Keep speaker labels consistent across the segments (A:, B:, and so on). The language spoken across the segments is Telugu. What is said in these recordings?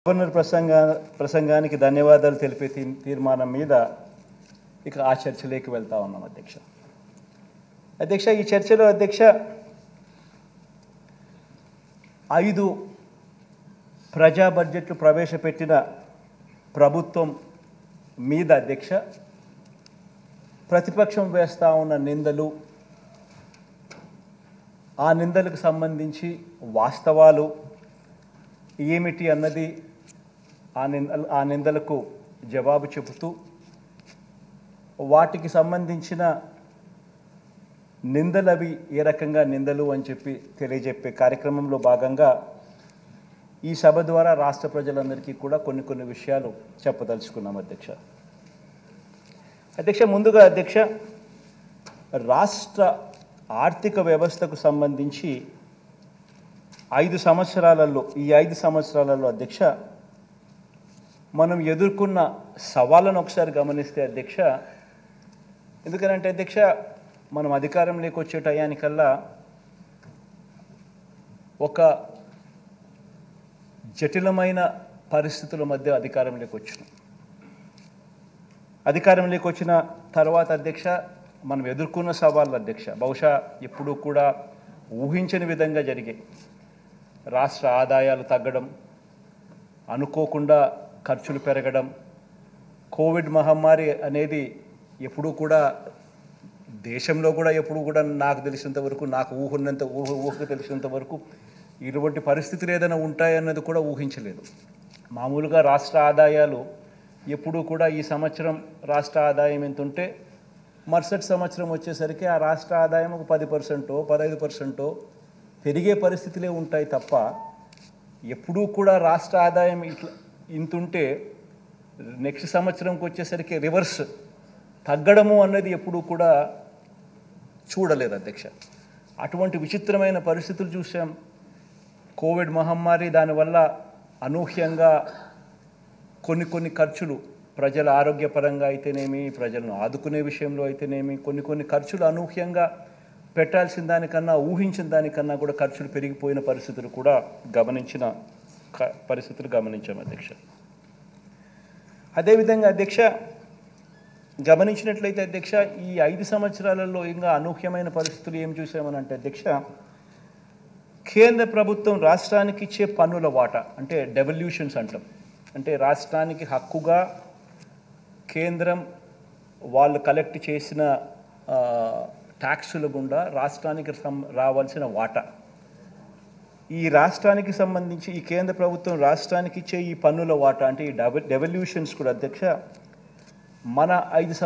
A: గవర్నర్ ప్రసంగానికి ధన్యవాదాలు తెలిపే తీర్మానం మీద ఇక ఆ చర్చలోకి వెళ్తా ఉన్నాం అధ్యక్ష. ఈ చర్చలో అధ్యక్ష 5 ప్రజా బడ్జెట్లు ప్రవేశపెట్టిన ప్రభుత్వం మీద అధ్యక్ష ప్రతిపక్షం వేస్తా ఉన్న నిందలు, ఆ నిందలకు సంబంధించి వాస్తవాలు ఏమిటి అన్నది ఆ నిందలకు జవాబు చెబుతూ వాటికి సంబంధించిన నిందలవి ఏ రకంగా నిందలు అని చెప్పి తెలియజెప్పే కార్యక్రమంలో భాగంగా ఈ సభ ద్వారా రాష్ట్ర ప్రజలందరికీ కూడా కొన్ని విషయాలు చెప్పదలుచుకున్నాం అధ్యక్ష. ముందుగా అధ్యక్ష, రాష్ట్ర ఆర్థిక వ్యవస్థకు సంబంధించి 5 సంవత్సరాలలో అధ్యక్ష మనం ఎదుర్కొన్న సవాళ్ళను ఒకసారి గమనిస్తే అధ్యక్ష, ఎందుకనంటే అధ్యక్ష మనం అధికారంలోకి వచ్చే టయానికల్లా ఒక జటిలమైన పరిస్థితుల మధ్య అధికారంలోకి వచ్చిన తర్వాత అధ్యక్ష మనం ఎదుర్కొన్న సవాళ్ళు అధ్యక్ష బహుశా ఎప్పుడూ కూడా ఊహించని విధంగా జరిగాయి. రాష్ట్ర ఆదాయాలు తగ్గడం, అనుకోకుండా ఖర్చులు పెరగడం, కోవిడ్ మహమ్మారి అనేది ఎప్పుడూ కూడా దేశంలో కూడా ఎప్పుడు కూడా నాకు తెలిసినంత వరకు, నాకు ఊహకు తెలిసినంత వరకు ఇటువంటి పరిస్థితులు ఏదైనా ఉంటాయన్నది కూడా ఊహించలేదు. మామూలుగా రాష్ట్ర ఆదాయాలు ఎప్పుడూ కూడా ఈ సంవత్సరం రాష్ట్ర ఆదాయం ఎంత ఉంటే మరుసటి సంవత్సరం వచ్చేసరికి ఆ రాష్ట్ర ఆదాయం ఒక 10%, 15% పెరిగే పరిస్థితులే ఉంటాయి తప్ప ఎప్పుడూ కూడా రాష్ట్ర ఆదాయం ఇంతుంటే నెక్స్ట్ సంవత్సరంకి వచ్చేసరికి రివర్స్ తగ్గడము అన్నది ఎప్పుడూ కూడా చూడలేదు అధ్యక్ష. అటువంటి విచిత్రమైన పరిస్థితులు చూసాం. కోవిడ్ మహమ్మారి, దానివల్ల అనూహ్యంగా కొన్ని ఖర్చులు ప్రజల ఆరోగ్యపరంగా అయితేనేమి, ప్రజలను ఆదుకునే విషయంలో అయితేనేమి కొన్ని ఖర్చులు అనూహ్యంగా పెట్టాల్సిన దానికన్నా, ఊహించిన దానికన్నా కూడా ఖర్చులు పెరిగిపోయిన పరిస్థితులు కూడా గమనించాం అధ్యక్ష. అదేవిధంగా అధ్యక్ష గమనించినట్లయితే అధ్యక్ష ఈ 5 సంవత్సరాలలో ఇంకా అనూహ్యమైన పరిస్థితులు ఏం చూసామనంటే అధ్యక్ష, కేంద్ర ప్రభుత్వం రాష్ట్రానికి ఇచ్చే పన్నుల వాటా అంటే డెవల్యూషన్స్ అంటాం, అంటే రాష్ట్రానికి హక్కుగా కేంద్రం వాళ్ళు కలెక్ట్ చేసిన ట్యాక్సుల గుండా రాష్ట్రానికి రావాల్సిన వాటా, ఈ రాష్ట్రానికి సంబంధించి ఈ కేంద్ర ప్రభుత్వం రాష్ట్రానికి ఇచ్చే ఈ పన్నుల వాటా అంటే ఈ డెవల్యూషన్స్ కూడా అధ్యక్ష మన 5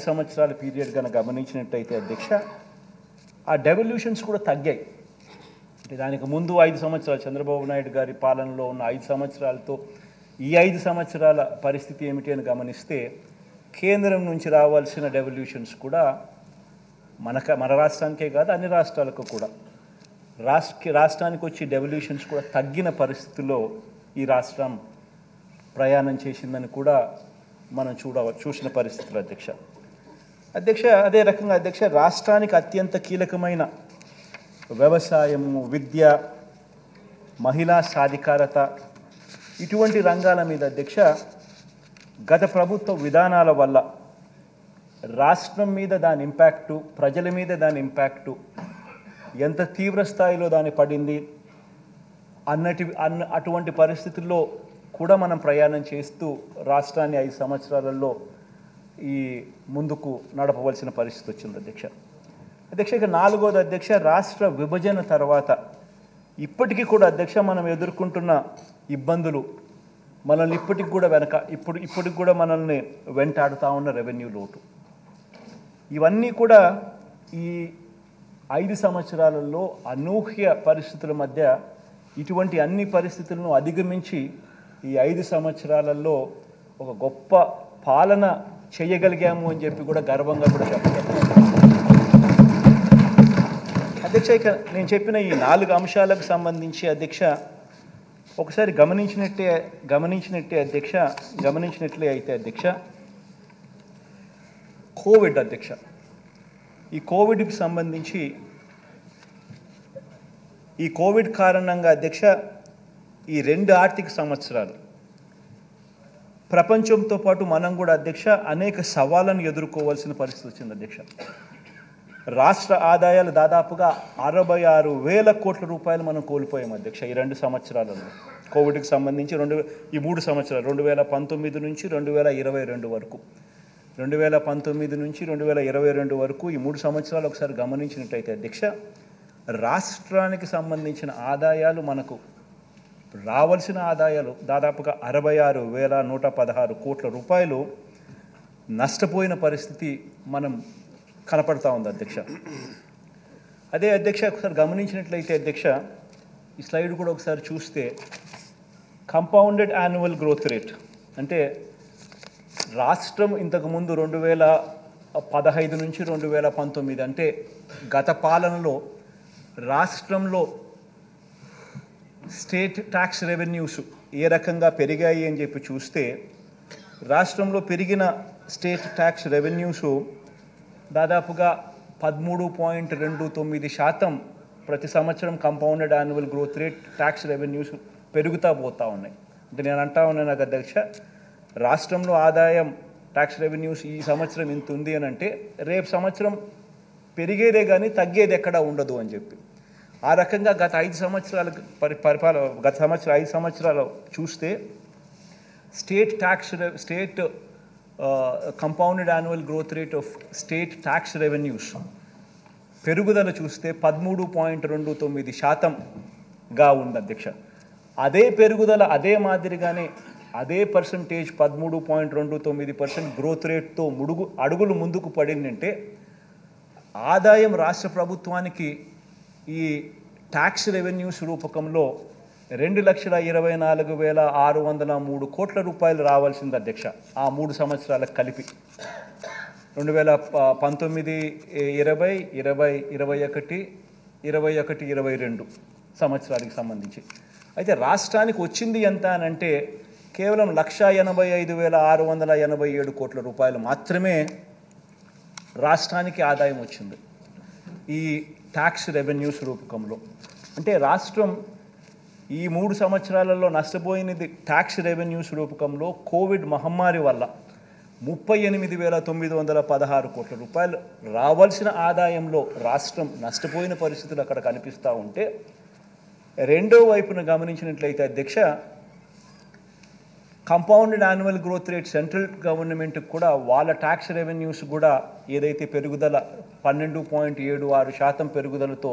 A: సంవత్సరాల పీరియడ్ కనుక గమనించినట్టయితే అధ్యక్ష ఆ డెవల్యూషన్స్ కూడా తగ్గాయి. అంటే దానికి ముందు 5 సంవత్సరాలు చంద్రబాబు నాయుడు గారి పాలనలో ఉన్న 5 సంవత్సరాలతో ఈ 5 సంవత్సరాల పరిస్థితి ఏమిటి అని గమనిస్తే కేంద్రం నుంచి రావాల్సిన డెవల్యూషన్స్ కూడా మన రాష్ట్రానికే కాదు అన్ని రాష్ట్రాలకు కూడా రాష్ట్రానికి వచ్చే డెవల్యూషన్స్ కూడా తగ్గిన పరిస్థితుల్లో ఈ రాష్ట్రం ప్రయాణం చేసిందని కూడా మనం చూసిన పరిస్థితులు అధ్యక్ష. అదే రకంగా అధ్యక్ష రాష్ట్రానికి అత్యంత కీలకమైన వ్యవసాయము, విద్య, మహిళా సాధికారత ఇటువంటి రంగాల మీద అధ్యక్ష గత ప్రభుత్వ విధానాల వల్ల రాష్ట్రం మీద దాని ఇంపాక్టు, ప్రజల మీద దాని ఇంపాక్టు ఎంత తీవ్ర స్థాయిలో దాని పడింది అటువంటి పరిస్థితుల్లో కూడా మనం ప్రయాణం చేస్తూ రాష్ట్రాన్ని 5 సంవత్సరాలలో ఈ ముందుకు నడపవలసిన పరిస్థితి వచ్చింది అధ్యక్ష. ఇక 4వది అధ్యక్ష, రాష్ట్ర విభజన తర్వాత ఇప్పటికీ కూడా అధ్యక్ష మనం ఎదుర్కొంటున్న ఇబ్బందులు మనల్ని ఇప్పటికి కూడా మనల్ని వెంటాడుతూ ఉన్న రెవెన్యూ లోటు, ఇవన్నీ కూడా ఈ 5 సంవత్సరాలలో అనూహ్య పరిస్థితుల మధ్య ఇటువంటి అన్ని పరిస్థితులను అధిగమించి ఈ 5 సంవత్సరాలలో ఒక గొప్ప పాలన చేయగలిగాము అని చెప్పి కూడా గర్వంగా కూడా చెప్పగలం అధ్యక్ష. ఇక నేను చెప్పిన ఈ 4 అంశాలకు సంబంధించి అధ్యక్ష ఒకసారి గమనించినట్లే అయితే అధ్యక్ష కోవిడ్ అధ్యక్ష, ఈ కోవిడ్కి సంబంధించి ఈ కోవిడ్ కారణంగా అధ్యక్ష ఈ 2 ఆర్థిక సంవత్సరాలు ప్రపంచంతో పాటు మనం కూడా అధ్యక్ష అనేక సవాళ్ళను ఎదుర్కోవాల్సిన పరిస్థితి వచ్చింది అధ్యక్ష. రాష్ట్ర ఆదాయాలు దాదాపుగా 66,000 కోట్ల రూపాయలు మనం కోల్పోయాం అధ్యక్ష ఈ 2 సంవత్సరాలలో. కోవిడ్కి సంబంధించి ఈ 3 సంవత్సరాలు 2019 నుంచి 2022 వరకు, 2019 నుంచి 2022 వరకు ఈ 3 సంవత్సరాలు ఒకసారి గమనించినట్టయితే అధ్యక్ష, రాష్ట్రానికి సంబంధించిన ఆదాయాలు మనకు రావాల్సిన ఆదాయాలు దాదాపుగా 66,116 కోట్ల రూపాయలు నష్టపోయిన పరిస్థితి మనం కనపడతా ఉంది అధ్యక్ష. అదే అధ్యక్ష ఒకసారి గమనించినట్లయితే అధ్యక్ష, ఈ స్లైడ్ కూడా ఒకసారి చూస్తే కంపౌండెడ్ యాన్యువల్ గ్రోత్ రేట్ అంటే రాష్ట్రం ఇంతకుముందు 2015 నుంచి 2019 అంటే గత పాలనలో రాష్ట్రంలో స్టేట్ ట్యాక్స్ రెవెన్యూస్ ఏ రకంగా పెరిగాయి అని చెప్పి చూస్తే, రాష్ట్రంలో పెరిగిన స్టేట్ ట్యాక్స్ రెవెన్యూస్ దాదాపుగా 13.29% ప్రతి సంవత్సరం compounded annual growth rate tax revenues పెరుగుతూ పోతూ ఉన్నాయి. అంటే నేను అంటా ఉన్నాను అధ్యక్ష, రాష్ట్రంలో ఆదాయం ట్యాక్స్ రెవెన్యూస్ ఈ సంవత్సరం ఇంత ఉంది అని అంటే రేపు సంవత్సరం పెరిగేదే కానీ తగ్గేది ఎక్కడా ఉండదు అని చెప్పి, ఆ రకంగా గత 5 సంవత్సరాల గత సంవత్సరం 5 సంవత్సరాలు చూస్తే state compounded annual growth rate of state tax revenues పెరుగుదల చూస్తే 13.29%గా ఉంది అధ్యక్ష. అదే పెరుగుదల అదే మాదిరిగానే అదే పర్సంటేజ్ 13.29% గ్రోత్ రేట్తో అడుగులు ముందుకు పడిందంటే ఆదాయం రాష్ట్ర ప్రభుత్వానికి ఈ ట్యాక్స్ రెవెన్యూస్ రూపకంలో 2,24,603 కోట్ల రూపాయలు రావాల్సింది అధ్యక్ష. ఆ 3 సంవత్సరాలకు కలిపి 2019, 20, 20, 21, 22 సంవత్సరాలకు సంబంధించి. అయితే రాష్ట్రానికి వచ్చింది ఎంత అని అంటే కేవలం 1,85,687 కోట్ల రూపాయలు మాత్రమే రాష్ట్రానికి ఆదాయం వచ్చింది ఈ ట్యాక్స్ రెవెన్యూస్ రూపకంలో. అంటే రాష్ట్రం ఈ 3 సంవత్సరాలలో నష్టపోయినది ట్యాక్స్ రెవెన్యూస్ రూపకంలో కోవిడ్ మహమ్మారి వల్ల 38,916 కోట్ల రూపాయలు రావాల్సిన ఆదాయంలో రాష్ట్రం నష్టపోయిన పరిస్థితులు అక్కడ కనిపిస్తూ ఉంటే, రెండో వైపున గమనించినట్లయితే అధ్యక్ష, compounded annual growth rate central గవర్నమెంట్కి కూడా వాళ్ళ ట్యాక్స్ రెవెన్యూస్ కూడా ఏదైతే పెరుగుదల 12.76% పెరుగుదలతో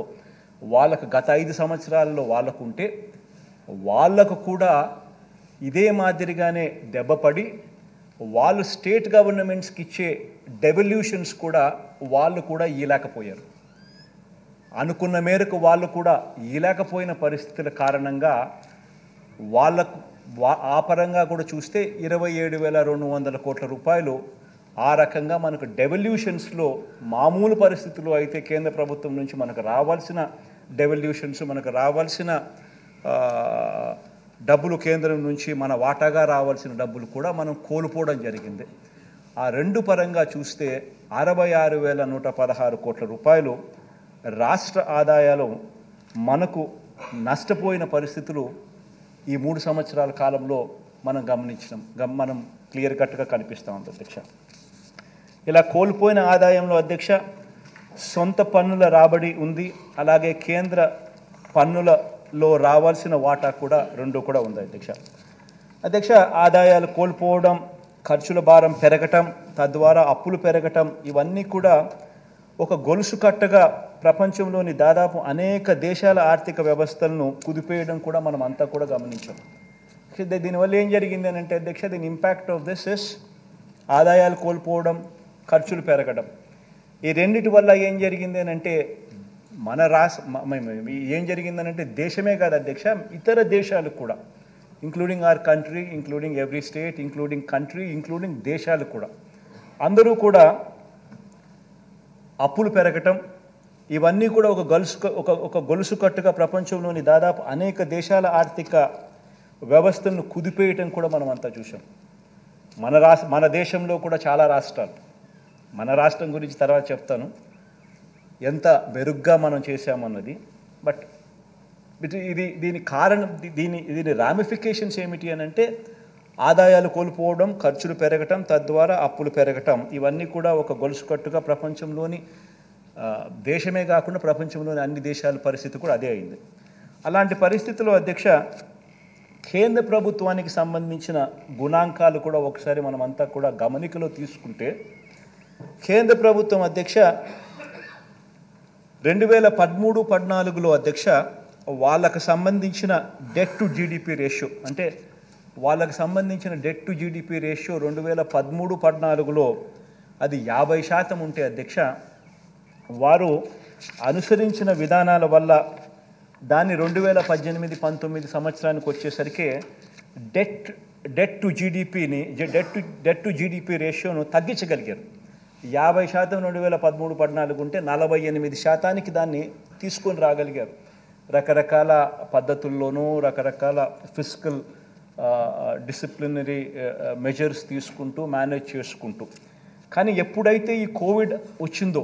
A: వాళ్ళకు గత 5 సంవత్సరాల్లో వాళ్ళకు ఉంటే, వాళ్ళకు కూడా ఇదే మాదిరిగానే దెబ్బపడి వాళ్ళు స్టేట్ గవర్నమెంట్స్కి ఇచ్చే డెవల్యూషన్స్ కూడా వాళ్ళు కూడా ఇవ్వలేకపోయారు. అనుకున్న మేరకు వాళ్ళు కూడా ఇవ్వలేకపోయిన పరిస్థితుల కారణంగా వాళ్ళకు ఆ పరంగా కూడా చూస్తే 27,200 కోట్ల రూపాయలు ఆ రకంగా మనకు డెవల్యూషన్స్లో మామూలు పరిస్థితుల్లో అయితే కేంద్ర ప్రభుత్వం నుంచి మనకు రావాల్సిన డెవల్యూషన్స్, మనకు రావాల్సిన డబ్బులు కేంద్రం నుంచి మన వాటాగా రావాల్సిన డబ్బులు కూడా మనం కోల్పోవడం జరిగింది. ఆ 2 పరంగా చూస్తే 66,116 కోట్ల రూపాయలు రాష్ట్ర ఆదాయాలు మనకు నష్టపోయిన పరిస్థితులు ఈ 3 సంవత్సరాల కాలంలో మనం మనం క్లియర్ కట్గా కనిపిస్తూ ఉంది అధ్యక్ష. ఇలా కోల్పోయిన ఆదాయంలో అధ్యక్ష సొంత పన్నుల రాబడి ఉంది, అలాగే కేంద్ర పన్నులలో రావాల్సిన వాటా కూడా 2 కూడా ఉంది అధ్యక్ష. ఆదాయాలు కోల్పోవడం, ఖర్చుల భారం పెరగటం, తద్వారా అప్పులు పెరగటం, ఇవన్నీ కూడా ఒక గొలుసు కట్టగా ప్రపంచంలోని దాదాపు అనేక దేశాల ఆర్థిక వ్యవస్థలను కుదిపేయడం కూడా మనం అంతా కూడా గమనించాం. దీనివల్ల ఏం జరిగింది అని అంటే అధ్యక్ష, దీని ఇంపాక్ట్ ఆఫ్ దిస్ ఇస్ ఆదాయాలు కోల్పోవడం, ఖర్చులు పెరగడం. ఈ రెండిటి వల్ల ఏం జరిగింది అని అంటే ఏం జరిగిందనంటే దేశమే కాదు అధ్యక్ష, ఇతర దేశాలు కూడా, including our country, including every state, including country, including దేశాలు కూడా, అందరూ కూడా అప్పులు పెరగటం, ఇవన్నీ కూడా ఒక గొలుసు కట్టుగా ప్రపంచంలోని దాదాపు అనేక దేశాల ఆర్థిక వ్యవస్థలను కుదిపేయటం కూడా మనం అంతా చూసాం. మన దేశంలో కూడా చాలా రాష్ట్రాలు, మన రాష్ట్రం గురించి తర్వాత చెప్తాను ఎంత మెరుగ్గా మనం చేశామన్నది, బట్ దీని కారణం దీని రామిఫికేషన్స్ ఏమిటి అని అంటే ఆదాయాలు కోల్పోవడం, ఖర్చులు పెరగటం, తద్వారా అప్పులు పెరగటం, ఇవన్నీ కూడా ఒక గొలుసు కట్టుగా ప్రపంచంలోని దేశమే కాకుండా ప్రపంచంలోని అన్ని దేశాల పరిస్థితి కూడా అదే అయింది. అలాంటి పరిస్థితుల్లో అధ్యక్ష కేంద్ర ప్రభుత్వానికి సంబంధించిన గుణాంకాలు కూడా ఒకసారి మనమంతా కూడా గమనికలో తీసుకుంటే కేంద్ర ప్రభుత్వం అధ్యక్ష 2013-14లో అధ్యక్ష వాళ్ళకు సంబంధించిన డెట్ టు జీడిపి రేషియో అంటే వాళ్ళకు సంబంధించిన డెట్ టు జీడిపి రేషియో 2013-14లో అది 50% ఉంటే అధ్యక్ష వారు అనుసరించిన విధానాల వల్ల దాన్ని 2018-19 సంవత్సరానికి వచ్చేసరికి డెట్ టు జీడిపి రేషియోను తగ్గించగలిగారు. 50% 2013-14 ఉంటే 48% దాన్ని తీసుకొని రాగలిగారు. రకరకాల పద్ధతుల్లోనూ రకరకాల ఫిస్కల్ డిసిప్లినరీ మెజర్స్ తీసుకుంటూ మేనేజ్ చేసుకుంటూ. కానీ ఎప్పుడైతే ఈ కోవిడ్ వచ్చిందో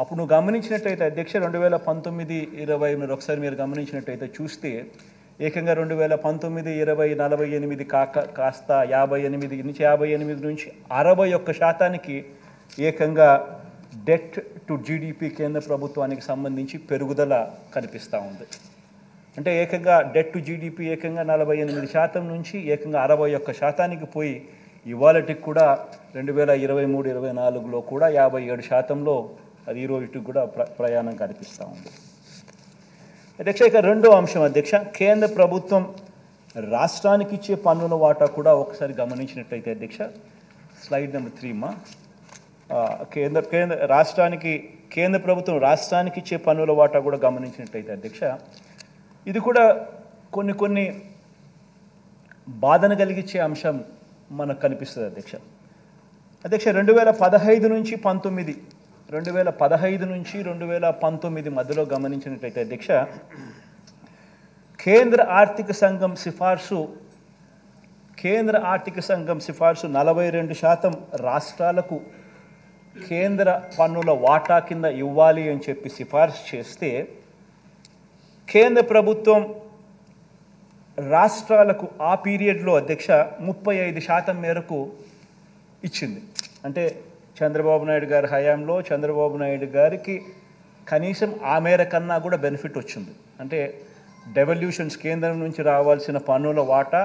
A: అప్పుడు నువ్వు గమనించినట్టయితే అధ్యక్ష 2019-20 మీరు ఒకసారి మీరు గమనించినట్టయితే చూస్తే ఏకంగా 2019-20 48 కాస్త 58 నుంచి 61% ఏకంగా డెట్ టు జీడిపి కేంద్ర ప్రభుత్వానికి సంబంధించి పెరుగుదల కనిపిస్తూ ఉంది. అంటే ఏకంగా డెట్ టు జీడిపి ఏకంగా 48% నుంచి ఏకంగా 61%కి పోయి ఇవాళటికి కూడా 2023-24లో కూడా 57%లో అది ఈరోజుకి కూడా ప్రయాణం కనిపిస్తూ ఉంది. అధ్యక్ష ఇక రెండో అంశం అధ్యక్ష కేంద్ర ప్రభుత్వం రాష్ట్రానికి ఇచ్చే పన్నుల వాటా కూడా ఒకసారి గమనించినట్టయితే అధ్యక్ష స్లైడ్ నెంబర్ 3 మా కేంద్ర ప్రభుత్వం రాష్ట్రానికి ఇచ్చే పన్నుల వాటా కూడా గమనించినట్టయితే అధ్యక్ష ఇది కూడా కొన్ని బాధను కలిగించే అంశం మనకు కనిపిస్తుంది అధ్యక్ష. 2015 నుంచి 2019 మధ్యలో గమనించినట్టయితే అధ్యక్ష కేంద్ర ఆర్థిక సంఘం సిఫార్సు 42% రాష్ట్రాలకు కేంద్ర పన్నుల వాటా కింద ఇవ్వాలి అని చెప్పి సిఫార్సు చేస్తే కేంద్ర ప్రభుత్వం రాష్ట్రాలకు ఆ పీరియడ్లో అధ్యక్ష 35% మేరకు ఇచ్చింది. అంటే చంద్రబాబు నాయుడు గారి హయాంలో చంద్రబాబు నాయుడు గారికి కనీసం ఆ మేర కన్నా కూడా బెనిఫిట్ వచ్చింది. అంటే డెవల్యూషన్స్ కేంద్రం నుంచి రావాల్సిన పన్నుల వాటా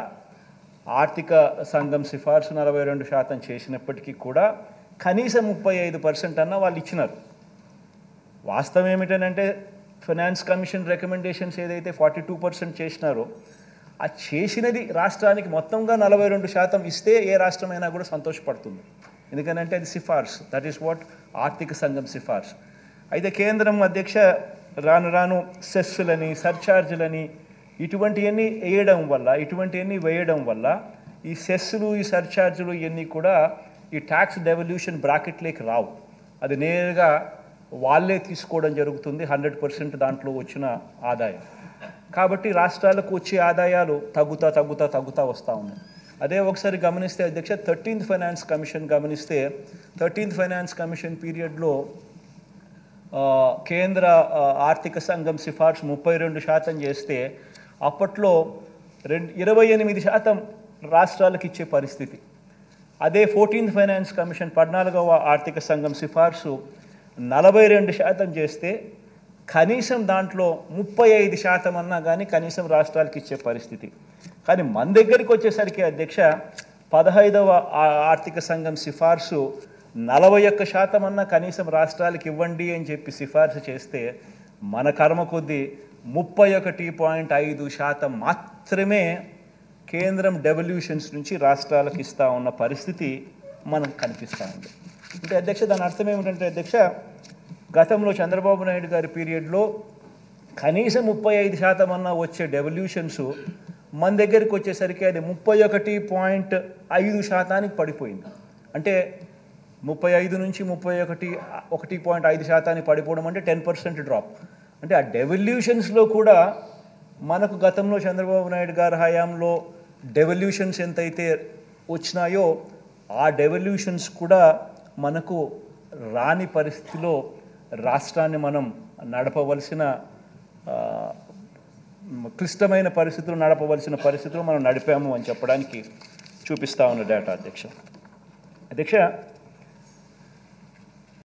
A: ఆర్థిక సంఘం సిఫార్సు 42% చేసినప్పటికీ కూడా కనీసం 35% అన్న వాళ్ళు ఇచ్చినారు. వాస్తవం ఏమిటనంటే ఫైనాన్స్ కమిషన్ రికమెండేషన్స్ ఏదైతే 42% చేసినారో ఆ చేసినది రాష్ట్రానికి మొత్తంగా 42% ఇస్తే ఏ రాష్ట్రమైనా కూడా సంతోషపడుతుంది. ఎందుకనంటే అది సిఫార్సు, దట్ ఈస్ వాట్ ఆర్థిక సంఘం సిఫార్సు. అయితే కేంద్రం అధ్యక్ష రాను సెస్సులని సర్ఛార్జులని ఇటువంటివన్నీ వేయడం వల్ల ఈ సెస్సులు ఈ సర్ఛార్జులు ఇవన్నీ కూడా ఈ ట్యాక్స్ డెవల్యూషన్ బ్రాకెట్లోకి రావు. అది నేరుగా వాళ్ళే తీసుకోవడం జరుగుతుంది 100% దాంట్లో వచ్చిన ఆదాయం. కాబట్టి రాష్ట్రాలకు వచ్చే ఆదాయాలు తగ్గుతా వస్తూ ఉన్నాయి. అదే ఒకసారి గమనిస్తే అధ్యక్ష 13th ఫైనాన్స్ కమిషన్ పీరియడ్లో కేంద్ర ఆర్థిక సంఘం సిఫార్సు 32% చేస్తే అప్పట్లో 28% రాష్ట్రాలకు ఇచ్చే పరిస్థితి. అదే 14th ఫైనాన్స్ కమిషన్ 14వ ఆర్థిక సంఘం సిఫార్సు 42% చేస్తే కనీసం దాంట్లో 35% అన్నా కానీ కనీసం రాష్ట్రాలకు ఇచ్చే పరిస్థితి. కానీ మన దగ్గరికి వచ్చేసరికి అధ్యక్ష 15వ ఆర్థిక సంఘం సిఫార్సు 41% అన్నా కనీసం రాష్ట్రాలకు ఇవ్వండి అని చెప్పి సిఫార్సు చేస్తే మన కర్మ కొద్దీ 31.5% మాత్రమే కేంద్రం డెవల్యూషన్స్ నుంచి రాష్ట్రాలకు ఇస్తూ ఉన్న పరిస్థితి మనకు కనిపిస్తూ ఉంది. అంటే అధ్యక్ష దాని అర్థం ఏమిటంటే అధ్యక్ష గతంలో చంద్రబాబు నాయుడు గారి పీరియడ్లో కనీసం 35% అన్నా వచ్చే డెవల్యూషన్స్ మన దగ్గరికి వచ్చేసరికి అది 31.5% పడిపోయింది. అంటే 35 నుంచి 1.5% పడిపోవడం అంటే 10% డ్రాప్. అంటే ఆ డెవల్యూషన్స్లో కూడా మనకు గతంలో చంద్రబాబు నాయుడు గారి హయాంలో డెవల్యూషన్స్ ఎంతైతే వచ్చినాయో ఆ డెవల్యూషన్స్ కూడా మనకు రాని పరిస్థితిలో రాష్ట్రాన్ని మనం నడపవలసిన క్లిష్టమైన పరిస్థితులు నడపవలసిన పరిస్థితులు మనం నడిపాము అని చెప్పడానికి చూపిస్తా ఉన్న డేటా అధ్యక్ష.